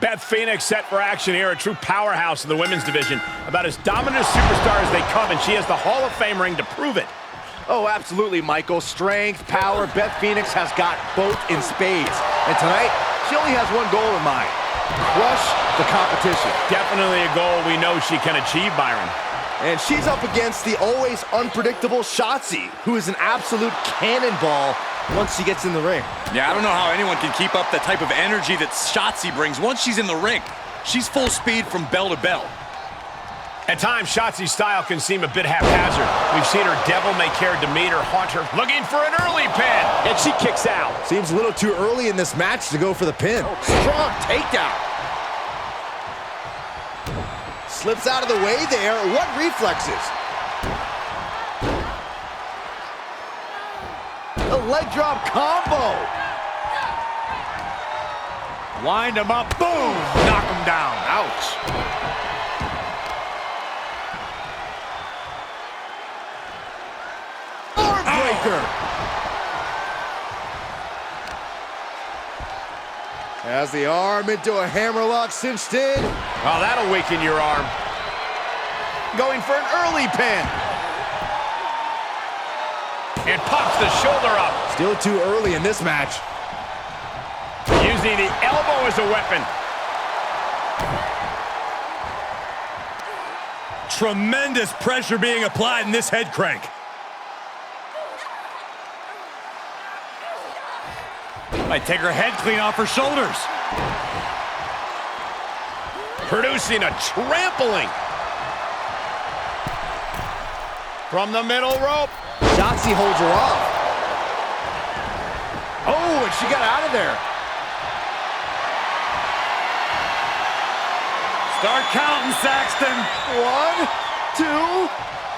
Beth Phoenix set for action here, a true powerhouse in the women's division. About as dominant a superstar as they come, and she has the Hall of Fame ring to prove it. Oh, absolutely, Michael. Strength, power, Beth Phoenix has got both in spades. And tonight, she only has one goal in mind: crush the competition. Definitely a goal we know she can achieve, Byron. And she's up against the always unpredictable Shotzi, who is an absolute cannonball once she gets in the ring. Yeah, I don't know how anyone can keep up the type of energy that Shotzi brings once she's in the ring. She's full speed from bell to bell. At times, Shotzi's style can seem a bit haphazard. We've seen her devil-may-care demeanor haunt her, looking for an early pin, and she kicks out. Seems a little too early in this match to go for the pin. Strong takedown. Slips out of the way there. What reflexes? A leg drop combo. Wind him up, boom! Knock him down. Ouch. Arm breaker. Has the arm into a hammerlock cinched in. Oh, that'll weaken your arm. Going for an early pin. And pops the shoulder up. Still too early in this match. Using the elbow as a weapon. Tremendous pressure being applied in this head crank. Might take her head clean off her shoulders. Producing a trampling. From the middle rope. Shotzi holds her off. Oh, and she got out of there. Start counting, Saxton. 1, 2,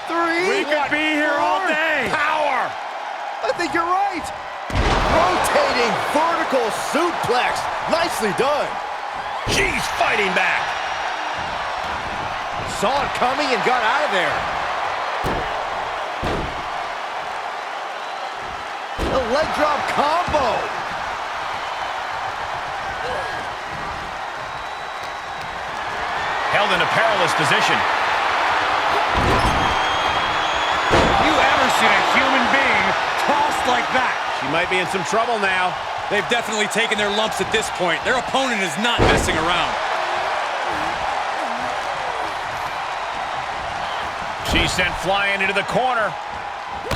3. We could be here all day. Power. I think you're right. Rotating vertical suplex. Nicely done. She's fighting back. Saw it coming and got out of there. A leg drop combo. Held in a perilous position. You ever seen a human being tossed like that? She might be in some trouble now. They've definitely taken their lumps at this point. Their opponent is not messing around. She's sent flying into the corner.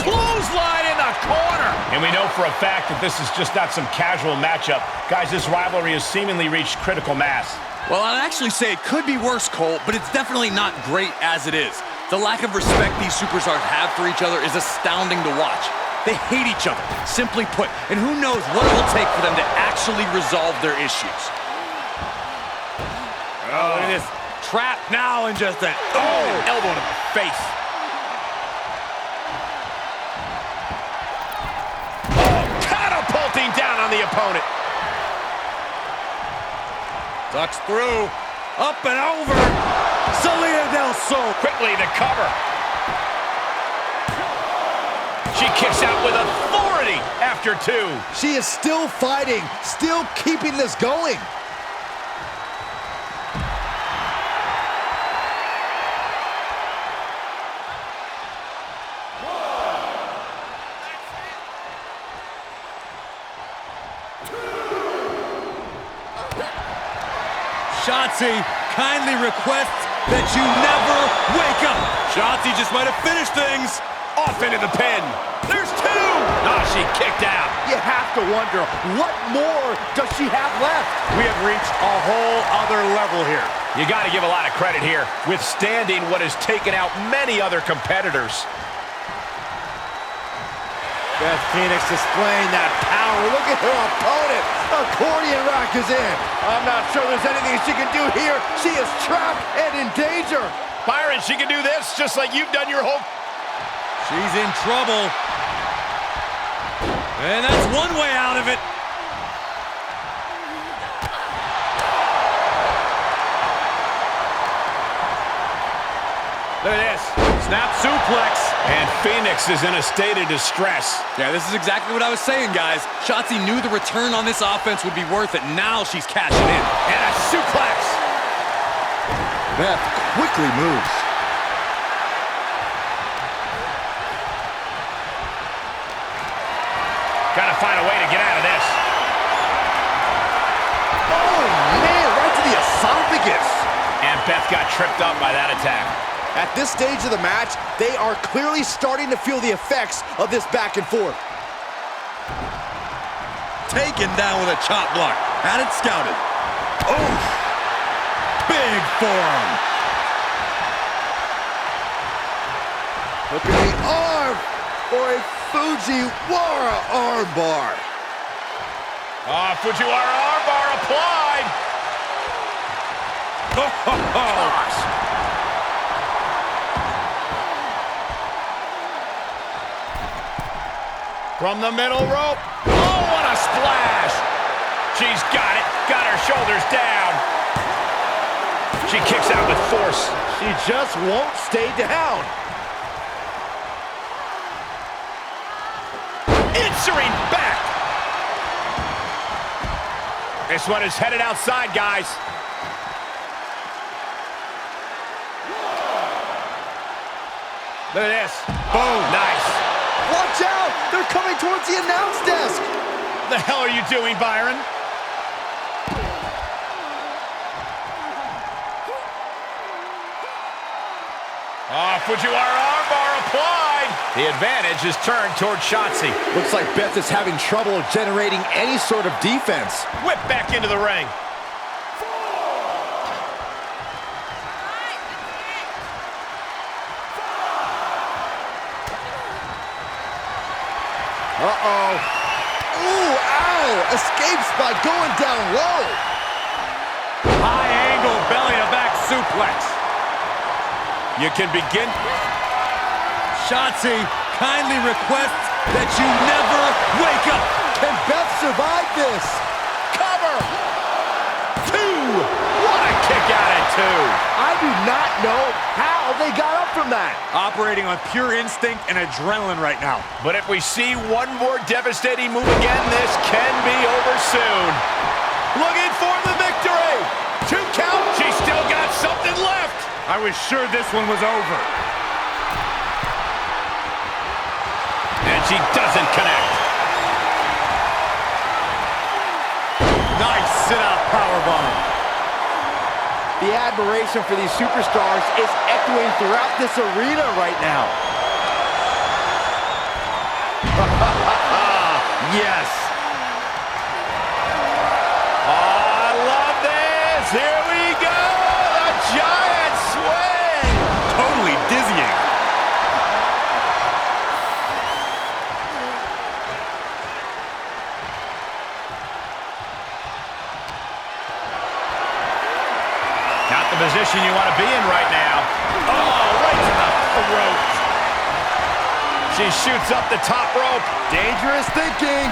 Clothesline in the corner. And we know for a fact that this is just not some casual matchup. Guys, this rivalry has seemingly reached critical mass. Well, I'd actually say it could be worse, Cole, but it's definitely not great as it is. The lack of respect these superstars have for each other is astounding to watch. They hate each other, simply put, and who knows what it will take for them to actually resolve their issues. Oh, look at this. Trapped now and just an elbow to the face. Oh, catapulting down on the opponent. Ducks through, up and over. Salida del Sol. Quickly the cover. She kicks out with authority after 2. She is still fighting, still keeping this going. Shotzi kindly requests that you never wake up. Shotzi just might have finished things. Off into the pin. There's 2. Oh, she kicked out. You have to wonder, what more does she have left? We have reached a whole other level here. You got to give a lot of credit here, withstanding what has taken out many other competitors. Beth Phoenix displaying that power. Look at her opponent. Accordion rack is in. I'm not sure there's anything she can do here. She is trapped and in danger. Byron, she can do this just like you've done your whole... She's in trouble. And that's one way out of it. Look at this. Snap suplex. And Phoenix is in a state of distress. Yeah, this is exactly what I was saying, guys. Shotzi knew the return on this offense would be worth it. Now she's cashing in. And a suplex. Beth quickly moves. Gotta find a way to get out of this. Oh, man, right to the esophagus. And Beth got tripped up by that attack. At this stage of the match, they are clearly starting to feel the effects of this back and forth. Taken down with a chop block. Had it scouted. Oh, big forearm. Look at the arm for a Fujiwara armbar. Fujiwara armbar applied. Gosh. From the middle rope. Oh, what a splash. She's got it. Got her shoulders down. She kicks out with force. She just won't stay down. Answering back. This one is headed outside, guys. Look at this. Boom. Nice. Watch out! They're coming towards the announce desk! The hell are you doing, Byron? Fujiwara armbar applied. The advantage is turned toward Shotzi. Looks like Beth is having trouble generating any sort of defense. Whip back into the ring. Uh-oh. Ooh, ow! Escapes by going down low. High angle belly-to-back suplex. You can begin. Shotzi kindly requests that you never wake up. Can Beth survive this? Cover. Two. What a kick out at two. I do not know how they got up from that. Operating on pure instinct and adrenaline right now. But if we see one more devastating move again, this can be over soon. Looking for the victory. 2 count. She's still got something left. I was sure this one was over. And she doesn't connect. Nice sit-out powerbomb. The admiration for these superstars is echoing throughout this arena right now. Yes. Oh, I love this. Here we go. A giant swing. Totally dizzying. Not the position you want to be in right now. Oh, right to the throat. She shoots up the top rope. Dangerous thinking.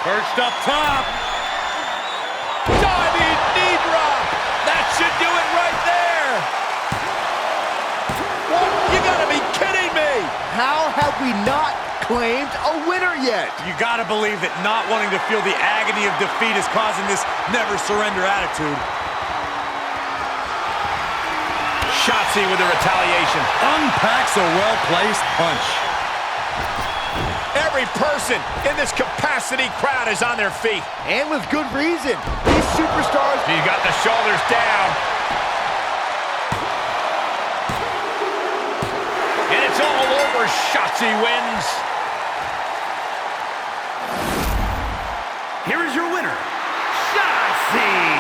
Perched up top. Diving knee drop. That should do it right there. What? You gotta be kidding me. How have we not claimed a winner yet? You gotta believe that not wanting to feel the agony of defeat is causing this never surrender attitude. Shotzi with the retaliation. Unpacks a well-placed punch. Every person in this capacity crowd is on their feet. And with good reason. These superstars... She's got the shoulders down. And it's all over. Shotzi wins. Here is your winner, Shotzi.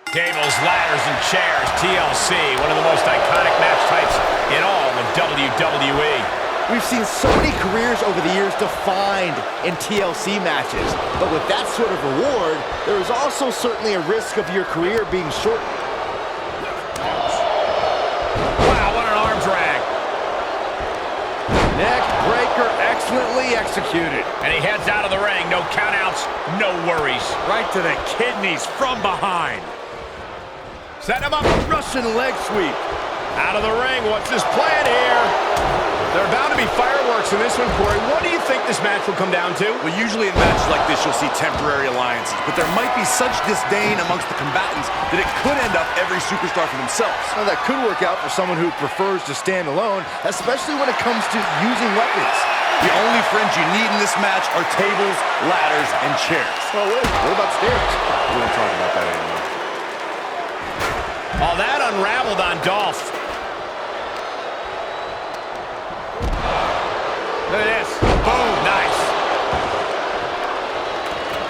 Tables, ladders, and chairs, TLC, one of the most iconic match types in all of WWE. We've seen so many careers over the years defined in TLC matches, but with that sort of reward, there is also certainly a risk of your career being shortened. Wow, what an arm drag. Neck breaker excellently executed. And he heads out of the ring. No countouts, no worries. Right to the kidneys from behind. Set him up. Russian leg sweep. Out of the ring. What's his plan here? There are bound to be fireworks in this one, Corey. What do you think this match will come down to? Well, usually in matches like this, you'll see temporary alliances, but there might be such disdain amongst the combatants that it could end up every superstar for themselves. Well, that could work out for someone who prefers to stand alone, especially when it comes to using weapons. The only friends you need in this match are tables, ladders, and chairs. Oh, wait, what about stairs? We don't talk about that anymore. All that unraveled on Dolph. Look at this. Boom. Nice.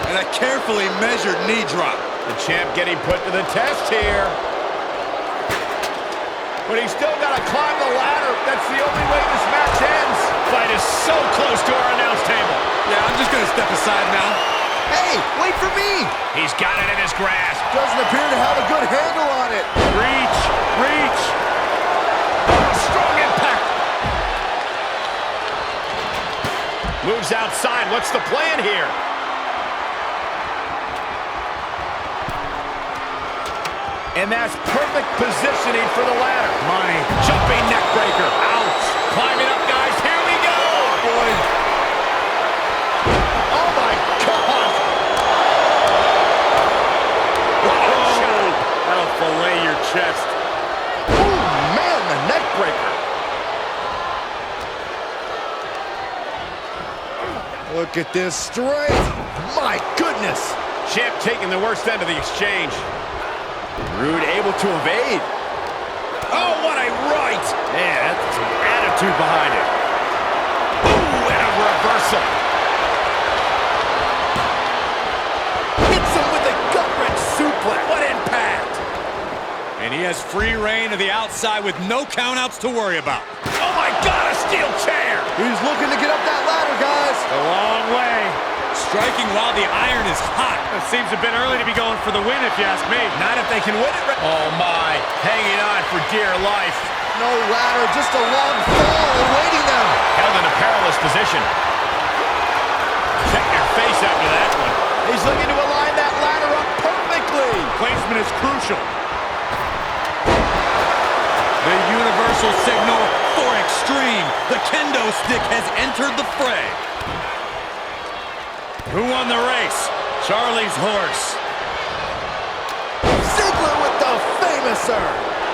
And a carefully measured knee drop. The champ getting put to the test here. But he's still got to climb the ladder. That's the only way this match ends. Fight is so close to our announce table. Yeah, I'm just going to step aside now. Hey, wait for me! He's got it in his grasp. Doesn't appear to have a good handle on it. Reach, reach. Oh, strong impact. Moves outside. What's the plan here? And that's perfect positioning for the ladder. Money. Jumping neck breaker. Ouch. Climbing up, guys. Here we go. Boy. Oh, my God. That'll fillet your chest. Ooh, man, the neck breaker. Look at this strength. My goodness. Champ taking the worst end of the exchange. Rude able to evade. Oh, what a right. Man, that's some attitude behind it. Ooh, and a reversal. Hits him with a gut-wrench suplex. What impact. And he has free reign of the outside with no countouts to worry about. Oh, my God, a steel chair. He's looking to get up that ladder, guys. A long way. Striking while the iron is hot. It seems a bit early to be going for the win, if you ask me. Not if they can win it. Oh, my. Hanging on for dear life. No ladder, just a long fall awaiting them. Held in a perilous position. Check your face after that one. He's looking to align that ladder up perfectly. Placement is crucial. The universal signal for extreme. The kendo stick has entered the fray. Who won the race? Charlie's horse. Ziggler with the famouser.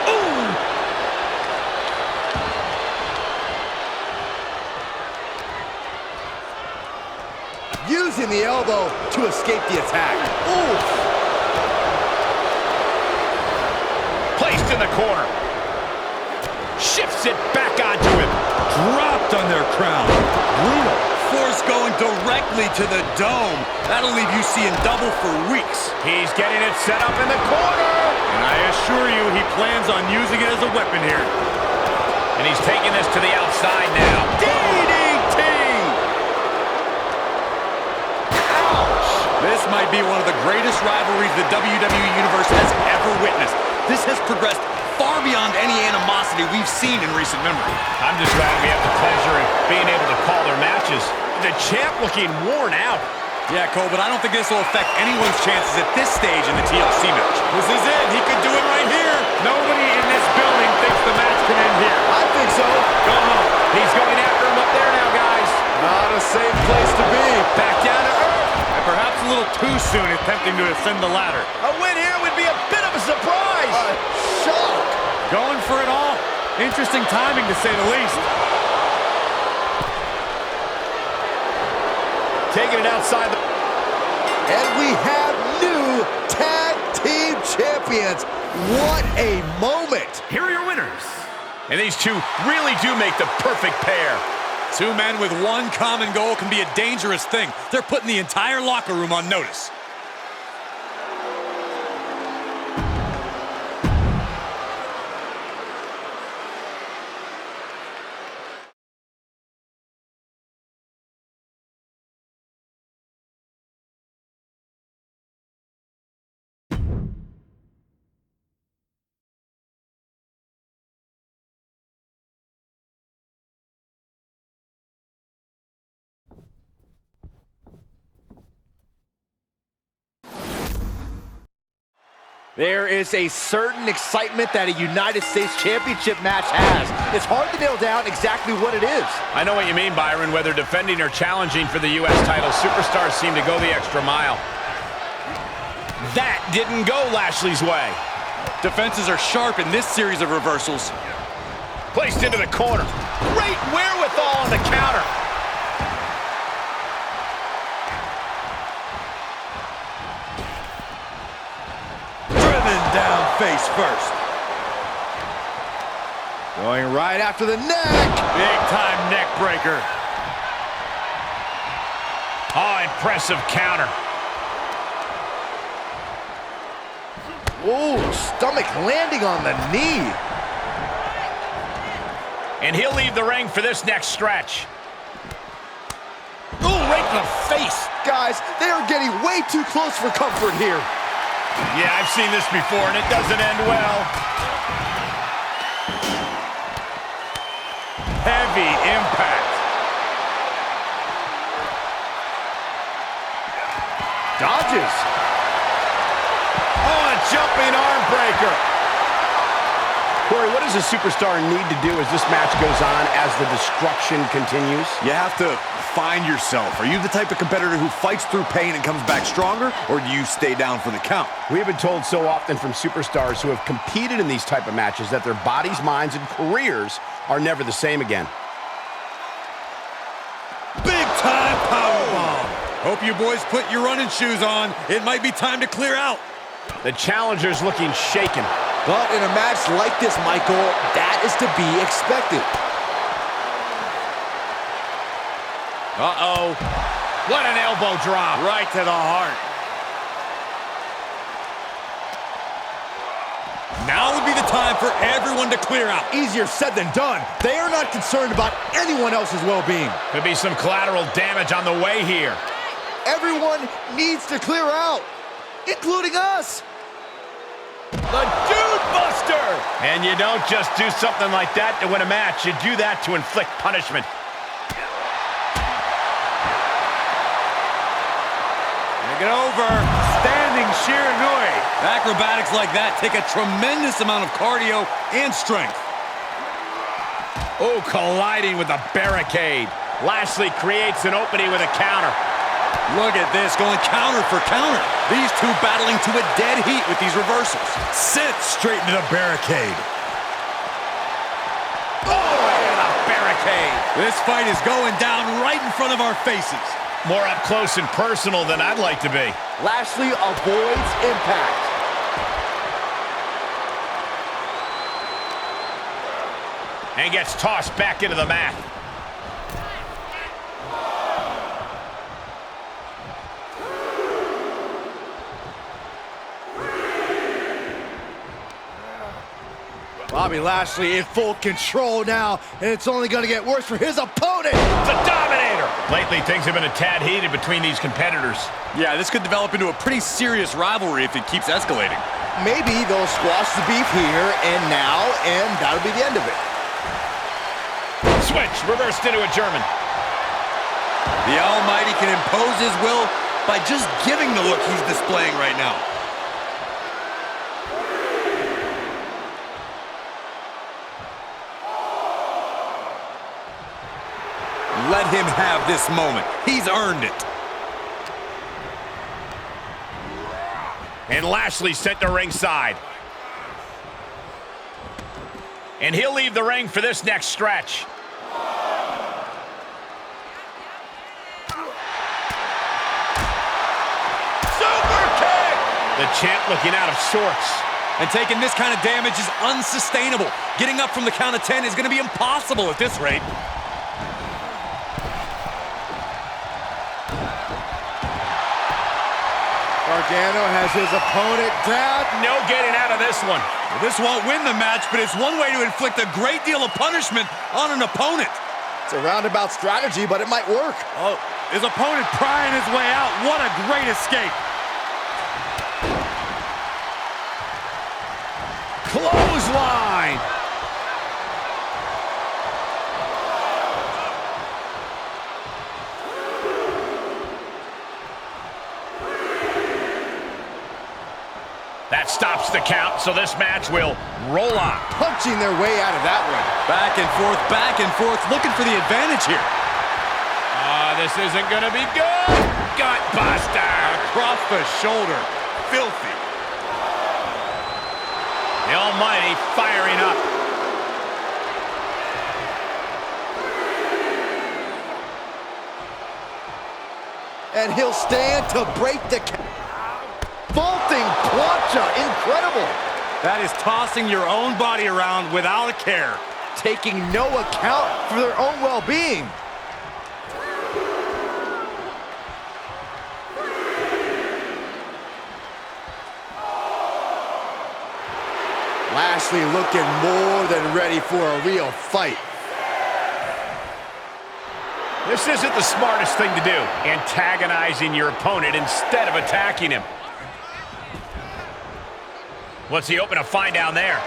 Ooh! Using the elbow to escape the attack. Ooh. Placed in the corner. Shifts it back onto him. Dropped on their crown. Brutal. Force going directly to the dome. That'll leave you seeing double for weeks. He's getting it set up in the corner. And I assure you, he plans on using it as a weapon here. And he's taking this to the outside now. DDT! Ouch! This might be one of the greatest rivalries the WWE Universe has ever witnessed. This has progressed far beyond any animosity we've seen in recent memory. I'm just glad we have the pleasure of being able to call their matches. The champ looking worn out. Yeah, Cole, but I don't think this will affect anyone's chances at this stage in the TLC match. This is it. He could do it right here. Nobody in this building thinks the match can end here. I think so. Go home. He's going after him up there now, guys. Not a safe place to be. Back down to earth. And perhaps a little too soon attempting to ascend the ladder. A win here would be a bit of a surprise. A shock. Going for it all. Interesting timing, to say the least. Taking it outside the... And we have new tag team champions. What a moment. Here are your winners. And these two really do make the perfect pair. Two men with one common goal can be a dangerous thing. They're putting the entire locker room on notice. There is a certain excitement that a United States Championship match has. It's hard to nail down exactly what it is. I know what you mean, Byron. Whether defending or challenging for the U.S. title, superstars seem to go the extra mile. That didn't go Lashley's way. Defenses are sharp in this series of reversals. Placed into the corner. Great wherewithal on the counter. Driven down face first. Going right after the neck. Big time neck breaker. Oh, impressive counter. Ooh, stomach landing on the knee. And he'll leave the ring for this next stretch. Ooh, right to the face. Guys, they are getting way too close for comfort here. Yeah, I've seen this before, and it doesn't end well. Heavy impact. Dodges. Oh, a jumping arm breaker. Corey, what does a superstar need to do as this match goes on, as the destruction continues? You have to find yourself. Are you the type of competitor who fights through pain and comes back stronger, or do you stay down for the count? We have been told so often from superstars who have competed in these type of matches that their bodies, minds, and careers are never the same again. Big time powerbomb. Hope you boys put your running shoes on. It might be time to clear out. The challenger's looking shaken. But in a match like this, Michael, that is to be expected. Uh-oh. What an elbow drop. Right to the heart. Now would be the time for everyone to clear out. Easier said than done. They are not concerned about anyone else's well-being. Could be some collateral damage on the way here. Everyone needs to clear out, including us. The Dude Buster! And you don't just do something like that to win a match. You do that to inflict punishment. Take it over. Standing Shiranui. Acrobatics like that take a tremendous amount of cardio and strength. Oh, colliding with a barricade. Lashley creates an opening with a counter. Look at this, going counter for counter. These two battling to a dead heat with these reversals. Sit straight into the barricade. Oh, with a barricade. This fight is going down right in front of our faces. More up close and personal than I'd like to be. Lashley avoids impact. And gets tossed back into the mat. Bobby Lashley in full control now, and it's only going to get worse for his opponent. The Dominator. Lately, things have been a tad heated between these competitors. Yeah, this could develop into a pretty serious rivalry if it keeps escalating. Maybe they'll squash the beef here and now, and that'll be the end of it. Switch, reversed into a German. The Almighty can impose his will by just giving the look he's displaying right now. Let him have this moment. He's earned it. And Lashley sent to ringside. And he'll leave the ring for this next stretch. Super kick! The champ looking out of sorts. And taking this kind of damage is unsustainable. Getting up from the count of 10 is going to be impossible at this rate. Gargano has his opponent down. No getting out of this one. Well, this won't win the match, but it's one way to inflict a great deal of punishment on an opponent. It's a roundabout strategy, but it might work. Oh, his opponent prying his way out. What a great escape. Clothesline. That That stops the count, so this match will roll on. Punching their way out of that one. Back and forth, looking for the advantage here. This isn't gonna be good. Gut buster. Across the shoulder. Filthy. The Almighty firing up. And he'll stand to break the vaulting plancha. Incredible. That is tossing your own body around without a care. Taking no account for their own well-being. Lashley looking more than ready for a real fight. This isn't the smartest thing to do, antagonizing your opponent instead of attacking him. What's he hoping to find down there?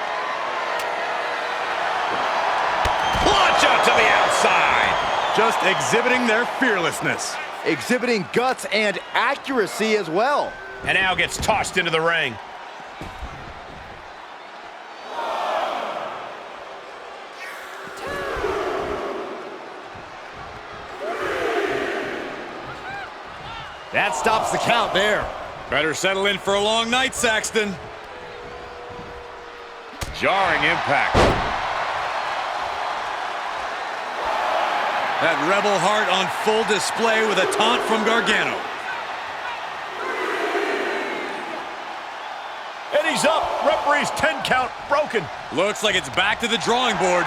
Plancha to the outside. Just exhibiting their fearlessness. Exhibiting guts and accuracy as well. And now gets tossed into the ring. That stops the count there. Better settle in for a long night, Saxton. Jarring impact. That rebel heart on full display with a taunt from Gargano. And he's up. Referee's 10 count broken. Looks like it's back to the drawing board.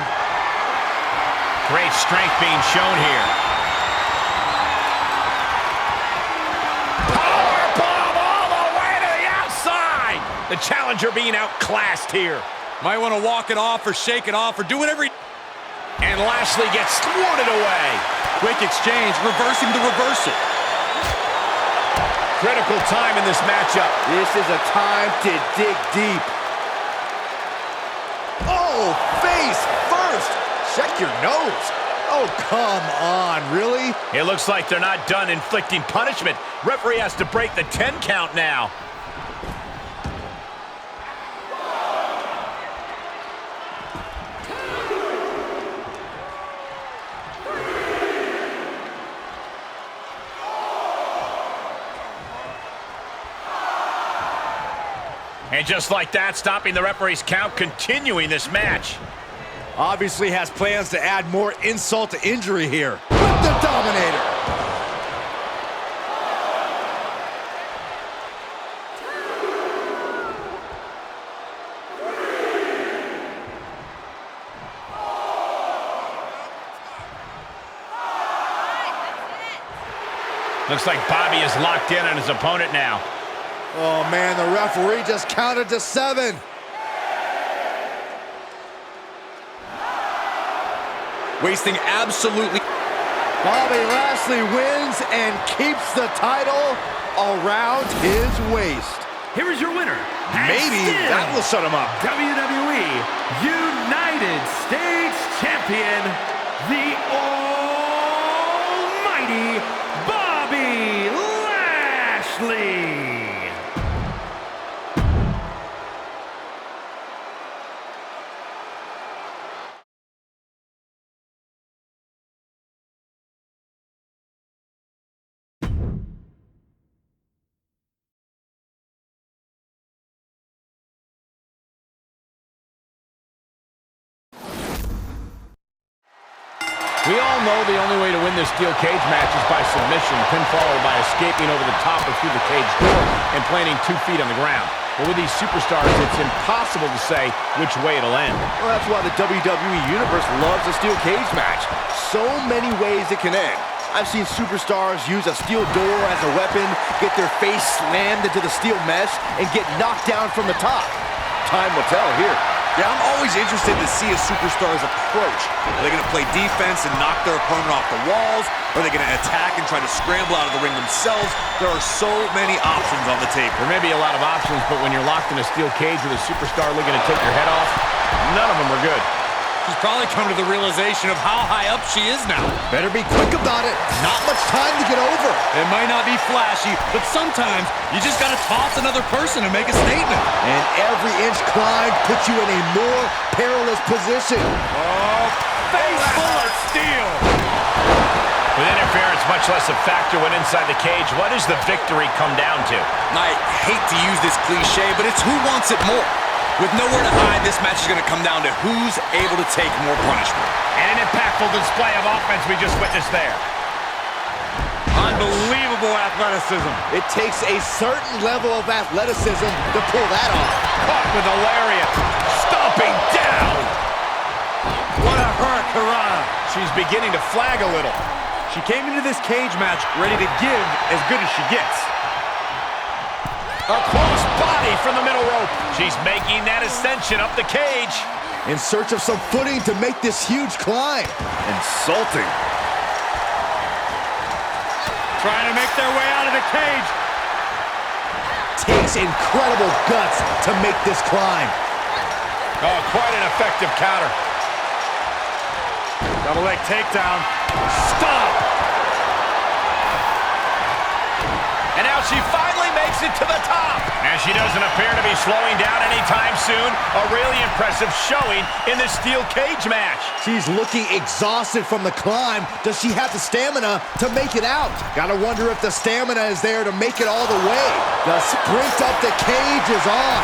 Great strength being shown here. Powerbomb all the way to the outside. The challenger being outclassed here. Might want to walk it off or shake it off or do whatever he... And Lashley gets thwarted away. Quick exchange, reversing the reversal. Critical time in this matchup. This is a time to dig deep. Oh, face first. Check your nose. Oh, come on, really? It looks like they're not done inflicting punishment. Referee has to break the 10 count now. And just like that, stopping the referee's count, continuing this match. Obviously has plans to add more insult to injury here. With the Dominator. Looks like Bobby is locked in on his opponent now. Oh, man, the referee just counted to 7. Wasting absolutely... Bobby Lashley wins and keeps the title around his waist. Here is your winner. Maybe that will shut him up. WWE United States Champion, the Almighty Bobby Lashley. We all know the only way to win this steel cage match is by submission, pinfall, or by escaping over the top or through the cage door and planting 2 feet on the ground. But with these superstars, it's impossible to say which way it'll end. Well, that's why the WWE Universe loves a steel cage match. So many ways it can end. I've seen superstars use a steel door as a weapon, get their face slammed into the steel mesh, and get knocked down from the top. Time will tell here. Yeah, I'm always interested to see a superstar's approach. Are they going to play defense and knock their opponent off the walls? Or are they going to attack and try to scramble out of the ring themselves? There are so many options on the table. There may be a lot of options, but when you're locked in a steel cage with a superstar looking to take your head off, none of them are good. She's probably come to the realization of how high up she is now. Better be quick about it. Not much time to get over. It might not be flashy, but sometimes you just gotta toss another person and make a statement. And every inch climbed puts you in a more perilous position. Oh, face full of steel. With interference much less a factor when inside the cage, what does the victory come down to? I hate to use this cliche, but it's who wants it more. With nowhere to hide, this match is going to come down to who's able to take more punishment. And an impactful display of offense we just witnessed there. Unbelievable athleticism. It takes a certain level of athleticism to pull that off. Caught with a lariat. Stomping down. What a hurricanrana. She's beginning to flag a little. She came into this cage match ready to give as good as she gets. A cross body from the middle rope. She's making that ascension up the cage. In search of some footing to make this huge climb. Insulting. Trying to make their way out of the cage. Takes incredible guts to make this climb. Oh, quite an effective counter. Double leg takedown. Stop! And now she finally makes it to the top. And she doesn't appear to be slowing down anytime soon. A really impressive showing in this steel cage match. She's looking exhausted from the climb. Does she have the stamina to make it out? Gotta wonder if the stamina is there to make it all the way. The sprint up the cage is on.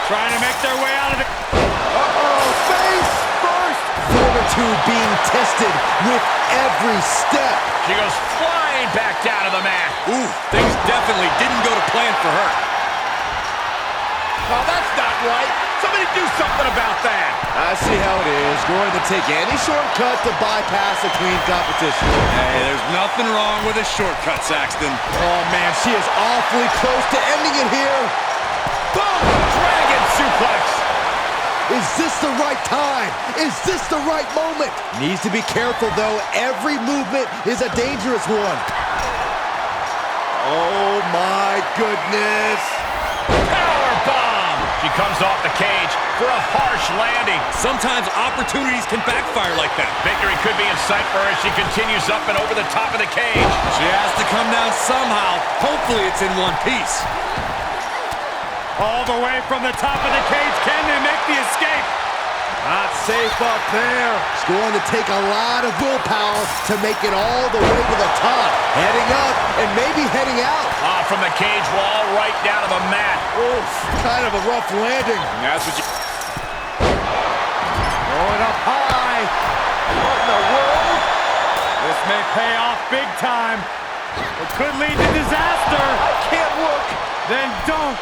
Trying to make their way out of the... Uh-oh, face first. Fortitude being tested with every step. She goes flying back down to the mat. Ooh, things definitely didn't go to plan for her. Oh, that's not right. Somebody do something about that. I see how it is. Going to take any shortcut to bypass a clean competition. Hey, there's nothing wrong with a shortcut, Saxton. Oh, man, she is awfully close to ending it here. Boom! Dragon suplex. Is this the right time? Is this the right moment? Needs to be careful, though. Every movement is a dangerous one. Oh, my goodness. Power bomb. She comes off the cage for a harsh landing. Sometimes opportunities can backfire like that. Victory could be in sight for her as she continues up and over the top of the cage. She has to come down somehow. Hopefully it's in one piece. All the way from the top of the cage. Can they make the escape? Not safe up there. It's going to take a lot of willpower to make it all the way to the top. Heading up and maybe heading out. From the cage wall right down to the mat. Oof, kind of a rough landing. That's what you... Going up high. What in the world? This may pay off big time. It could lead to disaster. I can't look. Then don't.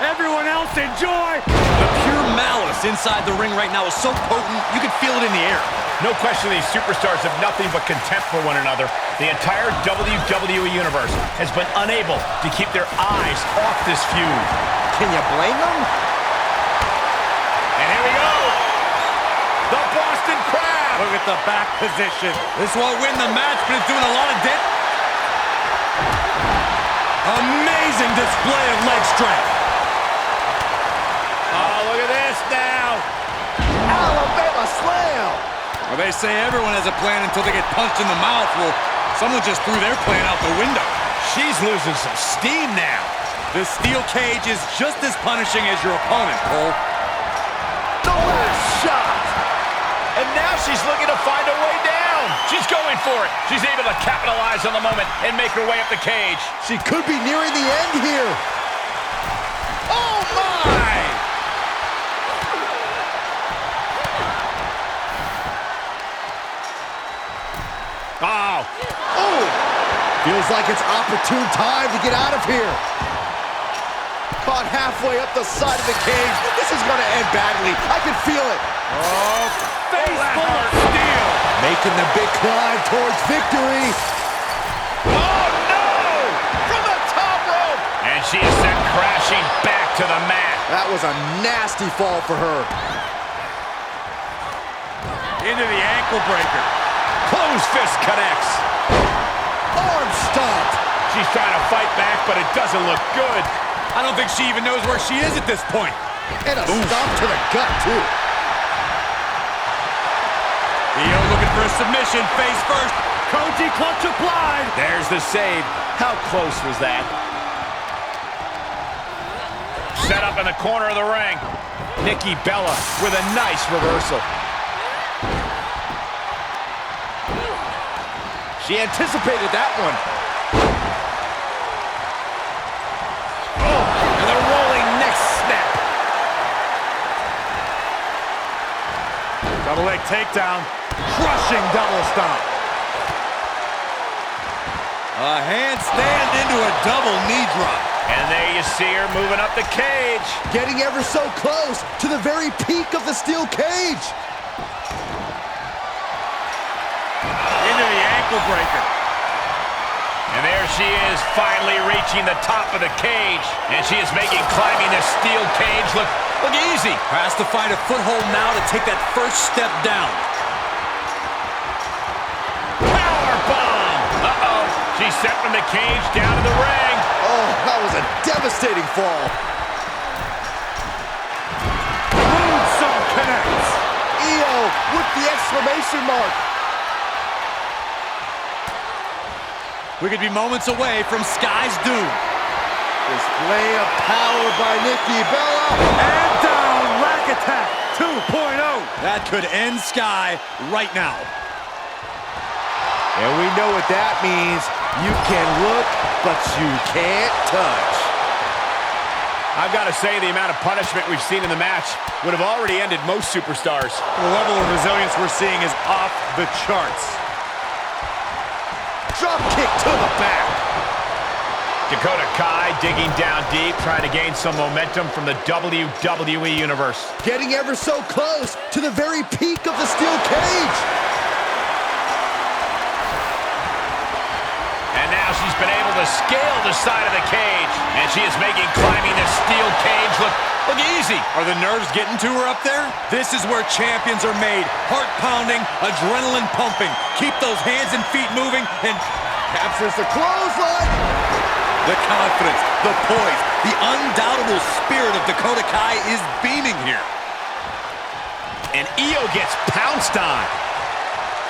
Everyone else enjoy. The pure malice inside the ring right now is so potent, you can feel it in the air. No question these superstars have nothing but contempt for one another. The entire WWE Universe has been unable to keep their eyes off this feud. Can you blame them? And here we go. The Boston Crab. Look at the back position. This won't win the match, but it's doing a lot of amazing display of leg strength. Oh, look at this now. Alabama slam. Well, they say everyone has a plan until they get punched in the mouth. Well, someone just threw their plan out the window. She's losing some steam now. The steel cage is just as punishing as your opponent, Cole. The last shot. And now she's looking to find a way down. She's going for it. She's able to capitalize on the moment and make her way up the cage. She could be nearing the end here. Oh, my! Oh. Oh! Feels like it's opportune time to get out of here. Caught halfway up the side of the cage. This is going to end badly. I can feel it. Oh, face full of steel. Making the big climb towards victory. Oh, no! From the top rope! And she is sent crashing back to the mat. That was a nasty fall for her. Into the ankle breaker. Closed fist connects. Arm stomped. She's trying to fight back, but it doesn't look good. I don't think she even knows where she is at this point. And a stomp to the gut, too. submission, face first. Koji clutch applied. There's the save. How close was that? Set up in the corner of the ring. Nikki Bella with a nice reversal. She anticipated that one. Oh, and the rolling neck snap. Double leg takedown. Crushing double stomp. A handstand into a double knee drop. And there you see her moving up the cage. Getting ever so close to the very peak of the steel cage. Into the ankle breaker. And there she is, finally reaching the top of the cage. And she is making climbing the steel cage look easy. Has to find a foothold now to take that first step down. Powerbomb! Uh-oh. She's set from the cage down to the ring. Oh, that was a devastating fall. Moonsault connects. EO with the exclamation mark. We could be moments away from Sky's doom. Display of power by Nikki Bella. And down, rack attack 2.0. That could end Sky right now. And we know what that means. You can look, but you can't touch. I've got to say, the amount of punishment we've seen in the match would have already ended most superstars. The level of resilience we're seeing is off the charts. Drop kick to the back. Dakota Kai digging down deep, trying to gain some momentum from the WWE Universe. Getting ever so close to the very peak of the steel cage. And now she's been able to scale the side of the cage. And she is making climbing the steel cage look easy. Are the nerves getting to her up there? This is where champions are made. Heart pounding, adrenaline pumping. Keep those hands and feet moving and Captures the clothesline. the confidence, the poise, the undoubtable spirit of Dakota Kai is beaming here. And Io gets pounced on.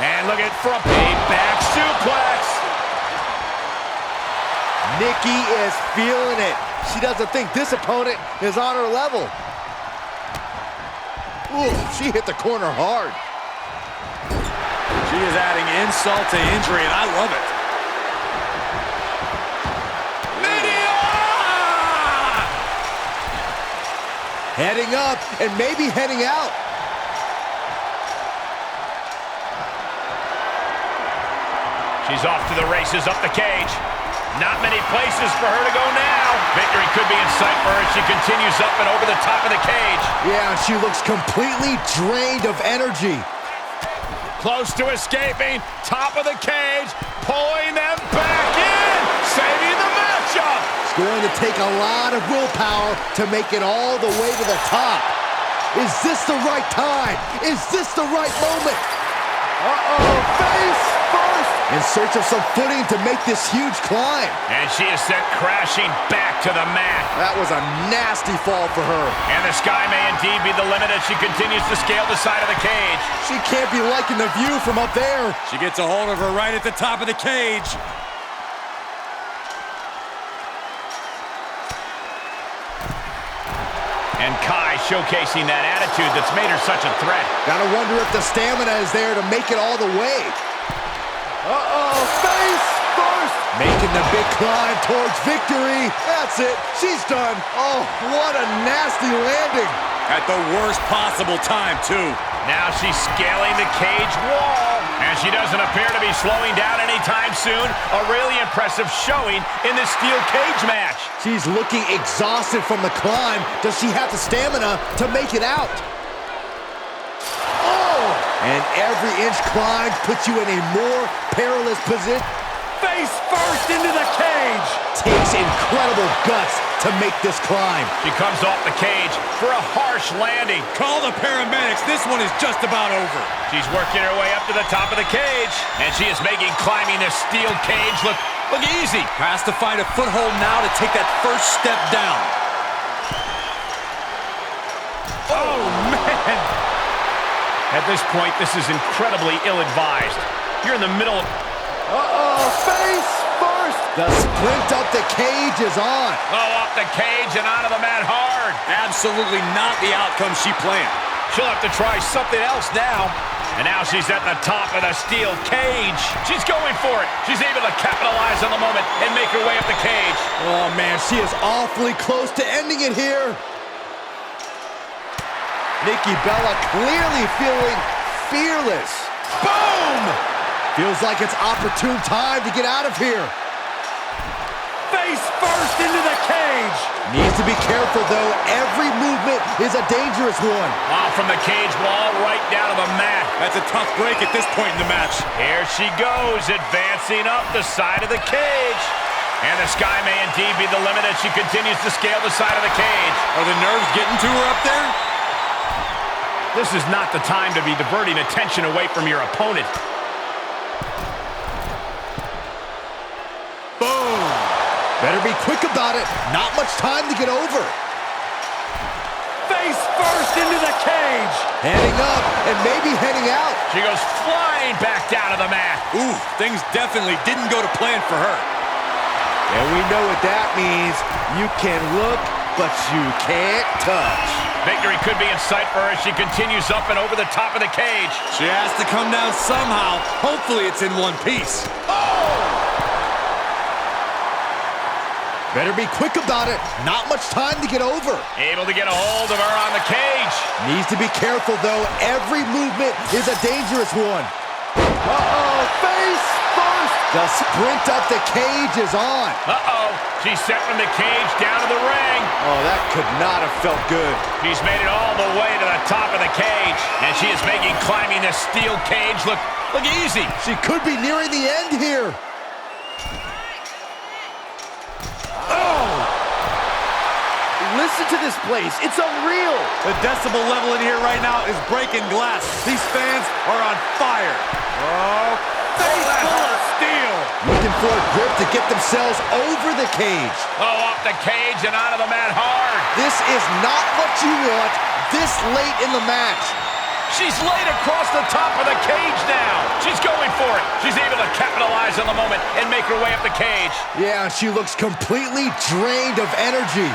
And look at from a back suplex. Nikki is feeling it. She doesn't think this opponent is on her level. Ooh, she hit the corner hard. She is adding insult to injury, and I love it. Heading up and maybe heading out. She's off to the races up the cage. Not many places for her to go now. Victory could be in sight for her as she continues up and over the top of the cage. Yeah, she looks completely drained of energy. Close to escaping. Top of the cage. Pulling them back in. Saving the matchup. It's going to take a lot of willpower to make it all the way to the top. Is this the right time? Is this the right moment? Uh-oh, face first. In search of some footing to make this huge climb. And she is sent crashing back to the mat. That was a nasty fall for her. And the sky may indeed be the limit as she continues to scale the side of the cage. She can't be liking the view from up there. She gets a hold of her right at the top of the cage. And Kai showcasing that attitude that's made her such a threat. Gotta wonder if the stamina is there to make it all the way. Uh-oh, face first. Making the big climb towards victory. That's it, she's done. Oh, what a nasty landing. At the worst possible time, too. Now she's scaling the cage wall. And she doesn't appear to be slowing down anytime soon. A really impressive showing in this steel cage match. She's looking exhausted from the climb. Does she have the stamina to make it out? Oh! And every inch climb puts you in a more perilous position. Face first into the cage. Takes incredible guts to make this climb. She comes off the cage for a harsh landing. Call the paramedics. This one is just about over. She's working her way up to the top of the cage. And she is making climbing this steel cage look easy. Has to find a foothold now to take that first step down. Oh, man. At this point, this is incredibly ill-advised. You're in the middle of... Face first. The sprint up the cage is on. Oh, off the cage and onto the mat hard. Absolutely not the outcome she planned. She'll have to try something else now. And now she's at the top of the steel cage. She's going for it. She's able to capitalize on the moment and make her way up the cage. Oh, man, she is awfully close to ending it here. Nikki Bella clearly feeling fearless. Boom! Feels like it's opportune time to get out of here. Face first into the cage. Needs to be careful, though. Every movement is a dangerous one. Off from the cage wall, right down to the mat. That's a tough break at this point in the match. Here she goes, advancing up the side of the cage. And the sky may indeed be the limit as she continues to scale the side of the cage. Are the nerves getting to her up there? This is not the time to be diverting attention away from your opponent. Boom! Better be quick about it. Not much time to get over. Face first into the cage. Heading up and maybe heading out. She goes flying back down to the mat. Ooh, things definitely didn't go to plan for her. And we know what that means. You can look, but you can't touch. Victory could be in sight for her as she continues up and over the top of the cage. She has to come down somehow. Hopefully it's in one piece. Better be quick about it. Not much time to get over. Able to get a hold of her on the cage. Needs to be careful, though. Every movement is a dangerous one. Face first. The sprint up the cage is on. She's set from the cage down to the ring. Oh, that could not have felt good. She's made it all the way to the top of the cage. And she is making climbing this steel cage look easy. She could be nearing the end here. Listen to this place. It's unreal. The decibel level in here right now is breaking glass. These fans are on fire. Oh, Face full of steel. Looking for a grip to get themselves over the cage. Oh, off the cage and onto the mat hard. This is not what you want this late in the match. She's laid across the top of the cage now. She's going for it. She's able to capitalize on the moment and make her way up the cage. Yeah, she looks completely drained of energy.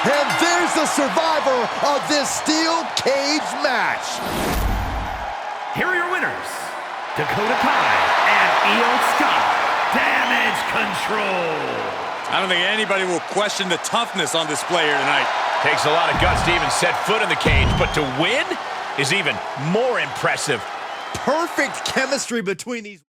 And there's the survivor of this steel cage match. Here are your winners, Dakota Kai and Io Sky. Damage control. I don't think anybody will question the toughness on display here tonight. Takes a lot of guts to even set foot in the cage, but to win is even more impressive. Perfect chemistry between these.